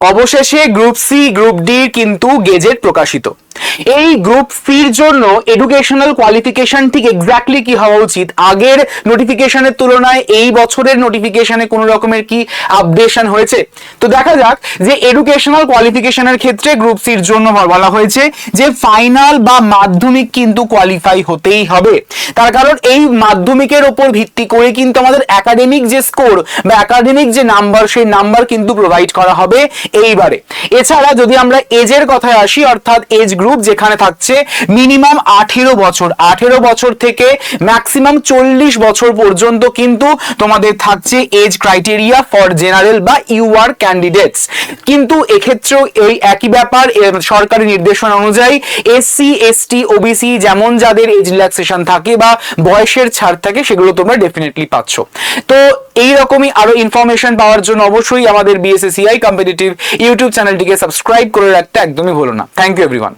অবশেষে group C group D কিন্তু gazette প্রকাশিত। এই গ্রুপ সির জন্য এডুকেশনাল কোয়ালিফিকেশন ঠিক এক্স্যাক্টলি কি হওয়া উচিত, আগের নোটিফিকেশনের তুলনায় এই বছরের নোটিফিকেশনে কোনো রকমের কি আপডেশন হয়েছে? তো দেখা যাক যে এডুকেশনাল কোয়ালিফিকেশনের ক্ষেত্রে গ্রুপ সির জন্য বলা হয়েছে যে ফাইনাল বা মাধ্যমিক কিন্তু কোয়ালিফাই হতেই হবে। তার কারণ এই মাধ্যমিকের উপর ভিত্তি করে কিন্তু আমাদের একাডেমিক যে স্কোর বা একাডেমিক যে নাম্বার, সেই নাম্বার কিন্তু প্রোভাইড করা হবে এইবারে। এছাড়া যদি আমরা এজের কথায় আসি, অর্থাৎ এজ গ্রুপ যেখানে থাকছে মিনিমাম 18 বছর থেকে ম্যাক্সিমাম 40 বছর পর্যন্ত কিন্তু তোমাদের থাকছে এজ ক্রাইটেরিয়া ফর জেনারেল বা ইউআর ক্যান্ডিডেটস। কিন্তু এক্ষেত্রেও এই একই ব্যাপার, সরকারি নির্দেশনা অনুযায়ী এসসি এসটি ওবিসি যেমন যাদের এজ রিল্যাক্সেশন থাকে বা বয়সের ছাড় থাকে সেগুলো তোমরা ডেফিনেটলি পাচ্ছ। তো এইরকমই আরো ইনফরমেশন পাওয়ার জন্য অবশ্যই আমাদের বিএসএসসিআই কম্পিটিটিভ ইউটিউব চ্যানেলটিকে সাবস্ক্রাইব করে রাখতে একদমই ভুলো না। Thank you everyone.